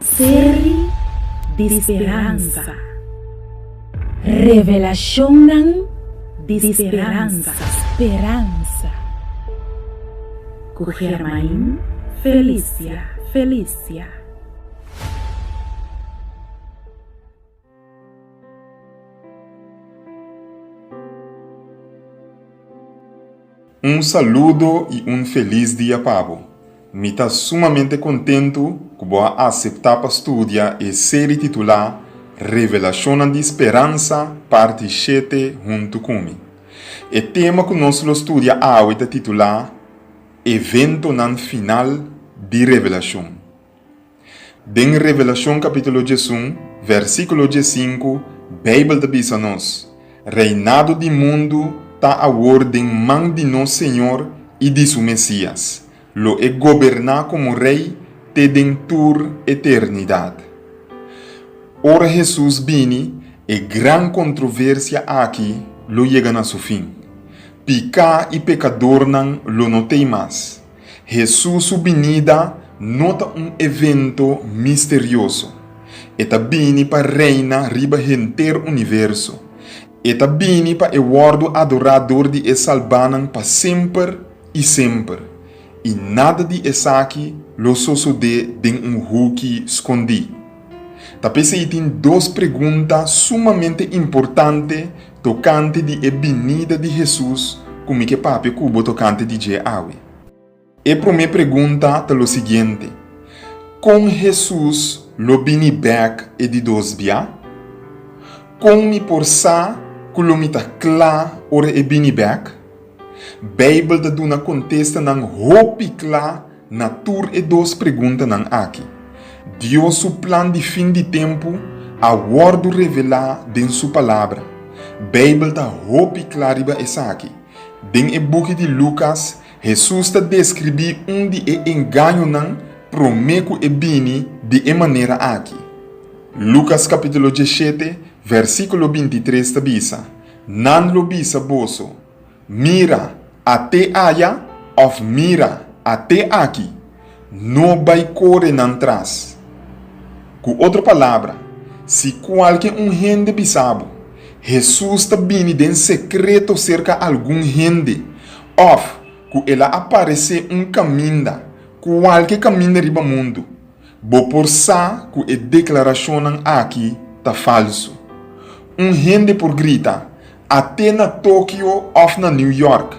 Série de esperança. Revelação de esperança. Esperança. Com Germain Felícia. Um saludo e um feliz dia, Pablo. Me está sumamente contento que vou aceitar para estudar a série titular Revelação de Esperança, parte 7, junto comigo. O tema que nós estudamos hoje é titular Evento no final de Revelação. Em Revelação capítulo 1, versículo 5, a Bíblia diz a nós: Reinado do mundo está a ordem mão de nosso Senhor e de seu Messias. Lo é governar como rei te dentur eternidade. Ora Jesus vini e gran controvérsia aqui lo chega a seu fim. Picar e pecador não lo não tem mais. Jesus sua vinida nota evento misterioso. Eta vini para reina riba inteiro universo. Eta vini para o wordo adorador de e salvanan para sempre e sempre. E nada de essa aqui lo sucede em huki escondi. Talvez tem duas perguntas sumamente importantes tocante de a vinida de Jesus, como que papi cubo tocante de Jeawe. A primeira pergunta é o seguinte: com Jesus lo vini back e de dos via? Com me por sa kulomita kla ora e vini back? Bíblia da duna contesta nang hopi kla na tur e dos perguntas nang aqui. Deus su plan de fim de tempo a wordo revelar den su palavra. Bíblia da hopi kla riba essa aqui. Den e book de Lucas, Jesus ta descrevi de e engano nang promeco e bini de e maneira aqui. Lucas capítulo 17, versículo 23 ta bisa: Nan lo bisa boso, mira até aya of mira até aqui, não vai correr nan trás. Com outra palavra, se qualquer gente bisabo, Jesus está vindo em secreto cerca algum gente, of que ela aparecer caminho, qualquer caminho riba mundo, bo por sa que a declaração aqui tá falso. Gente por grita até na Tóquio of na New York,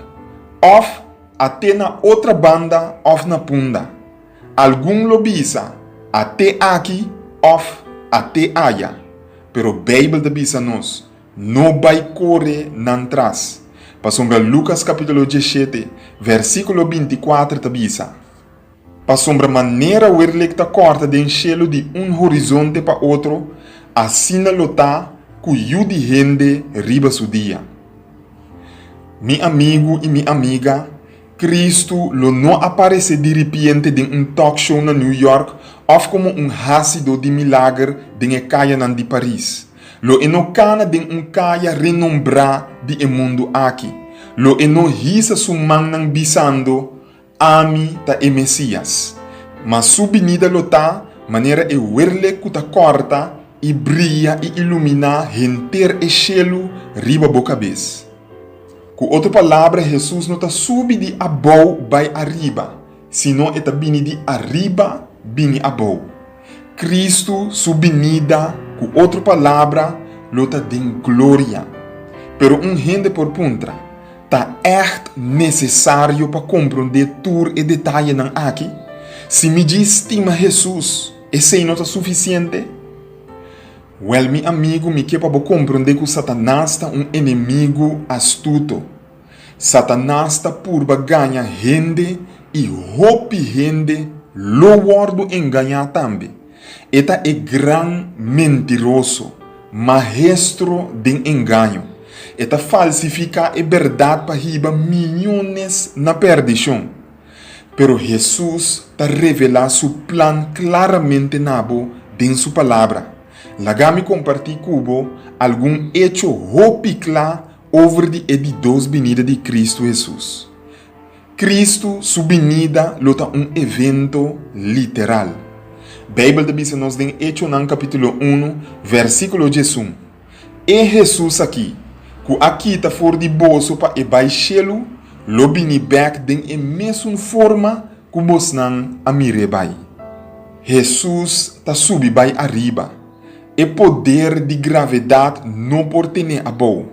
of até na outra banda of na Punda. Algum lobisa até aqui of até aya. Pero Bíblia da bisa nos não vai correr nan trás. Passombra Lucas capítulo 17, versículo 24 da bisa. Passombra maneira o erlecta corta de enchelo de horizonte para outro, assim lo tá cuiu de gente riba su dia. Mi amigo e minha amiga, Cristo lo não aparece de repente em talk show na New York ou como ácido de milagre de caia de Paris. Lo é no cana de caia renombrada de mundo aqui. Lo é no risa su man bisando ami ta e Messias. Mas su venida lo tá maneira e werle kuta corta e brilha e ilumina enter e cielo riba boca cabeça. Com outra palavra, Jesus não está subi de abou vai arriba, senão está bini de arriba bini abou. Cristo subinida, com outra palavra, lota de glória. Pero gente por punta, tá echt necessário para compreender tudo e detalhe nan aqui. Se me estima Jesus, esse não está suficiente? Well, meu amigo, me quer para compreender que Satanás é inimigo astuto. Satanás está por ganhar gente e roupa gente, lo wordo enganar também. Eta é gran mentiroso, maestro de engano. Eta falsifica a verdade para riba milhões na perdição. Pero Jesus está revelar seu plan claramente nabo em sua palavra. Lagami compartir cubo algum hecho hopicla over de dos venida de Cristo Jesus. Cristo, sua venida, lota evento literal. Bíblia diz nos em Hechos capítulo 1, versículo 1. E Jesus aqui, que aqui está fora de bolso para e baixelo, lo bini back den e mesma forma que vos não a mire bai. Jesus está subi bai arriba. E poder de gravidade não por ter a boa.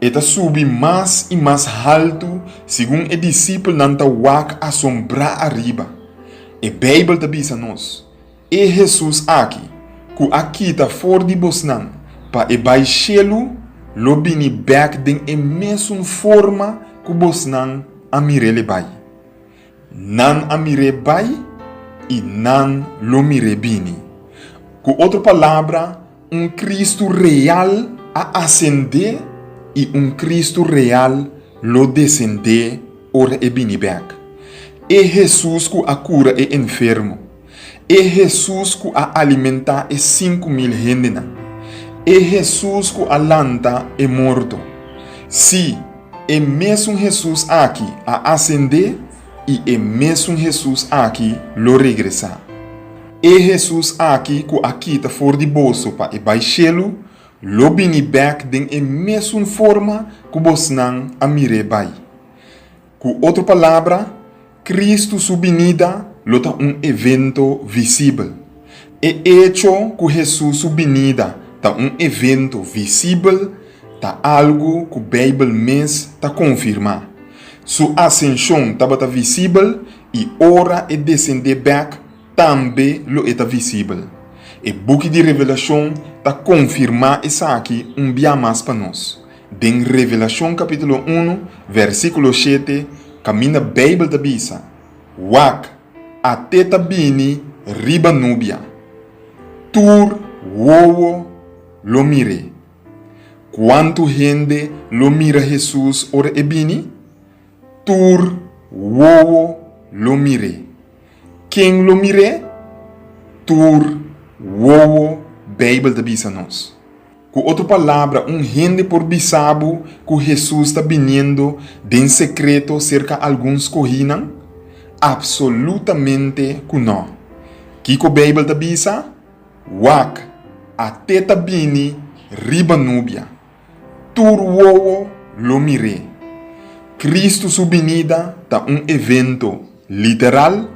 E está subi mais e mais alto, segundo o discípulo não está wak assombrar arriba. E Bíblia está diz a nós. E Jesus aqui, que aqui está fora de vos não, para e baixelo, lo bini back den e mesma forma que vos não a mire le bai. Nan a mire bai e nan lo mire bini. Com outra palavra, Cristo real a ascender e Cristo real lo descender ora e bini back. E Jesus que a cura e enfermo. E Jesus que a alimentar e 5.000 gente. E Jesus que a lanta e morto. Se é mesmo Jesus aqui a ascender e é mesmo Jesus aqui lo regressar. E Jesus aqui que aqui está fora de bolso para e baixelo, lo bini back den e mesma forma que vos não a mire bai. Com outra palavra, Cristo subinida lo tá evento visível. E hecho que Jesus subinida tá evento visível, tá algo que a Bíblia mesmo tá confirma. Sua ascensão estava visível e ora e descender back também lo está visível. E book de Revelação está confirma isso aqui dia mais para nós. Em Revelação capítulo 1, versículo 7, caminha a Bíblia da bisa. Wak até tabini riba núbia. Tur wowo lo mire. Quanto gente lo mira Jesus ora e bini? Tur wowo lo mire. Quem lo mire? Tur wowo Bíblia da bisa nós. Com outra palavra, gente por bisabo que Jesus está vindo de secreto cerca de alguns corrinan? Absolutamente que não. Que a Bíblia da bisa? Wak até tabini riba núbia. Tur wowo lo mire. Cristo subinida está evento literal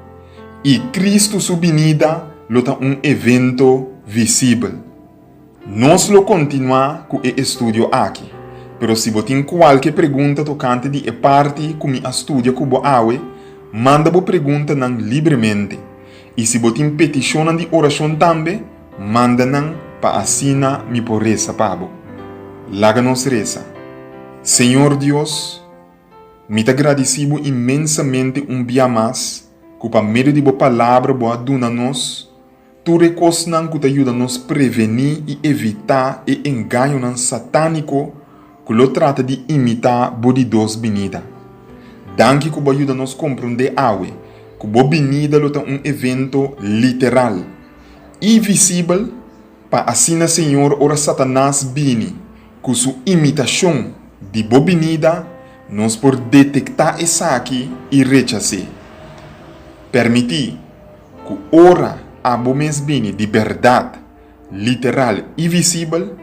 e Cristo subinida está evento visível. Nós lo continuar com o estudo aqui, pero se você tem qualquer pergunta tocante de parte com o estudo que você awe, manda a pergunta livremente. E se você tem petição de oração também, manda para assinar mi por reza pabo. Laga nos reza. Senhor Deus, me te agradecemos imensamente dia mais, que para meio de boa palavra boa duna nos, tu recosnan que te ajuda nos prevenir e evitar e engano satânico que lo trata de imitar bodi dos benida. Danke que ajuda nos compreender awe, que bo benida lo evento literal e visível para assim Senhor ora Satanás bini, que sua imitação de bo benida nos por detectar essa aqui e rechazar. Permitir que ora abo mes bini de verdade, literal e visível,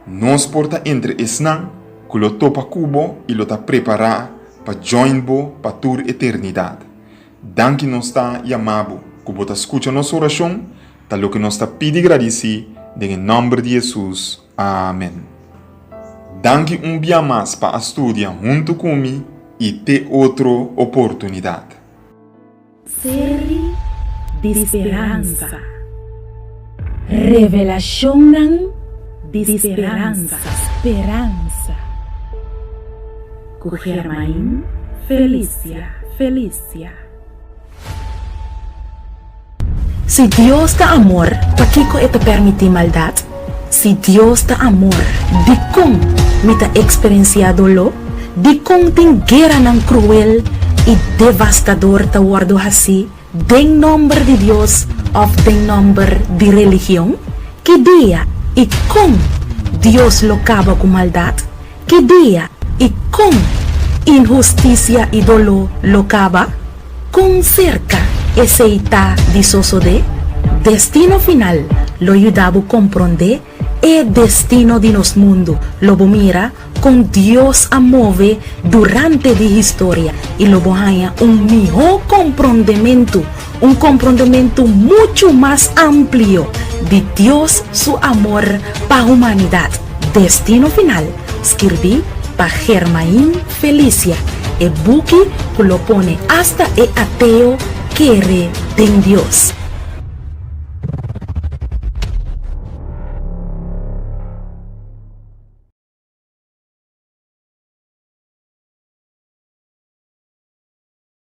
nos porta entre esnan, que lo topa cubo e lo ta preparar para joinbo para tur eternidade. Danke nos ta yamabo, que bota escucha nossa oração, ta lo que nos ta pide agradeci, em nome de Jesus. Amém. Danke dia mais para estudar junto comigo e ter outra oportunidade. Série de esperança. Revelação de esperança. Esperança. Com Germain Felícia. Si Dios da amor, ¿para qué te permite maldad? Si Dios da amor, di kung mita experienciado lo, di kung ting guerra ng cruel y devastador tawado hasi, den nombre de Dios of den nombre de religión, que día y kung Dios lo cava con maldad, que día y kung injusticia y dolor lo cava, con cerca ese ita di sosode, destino final lo ayudaba a comprender el destino de nos mundo. Lo mira con Dios a mover durante la historia y lo haya un mejor comprendimiento, un comprendimiento mucho más amplio de Dios, su amor para la humanidad. Destino final, escribí para Germain Felicia, el buque que lo pone hasta el ateo quiere en Dios.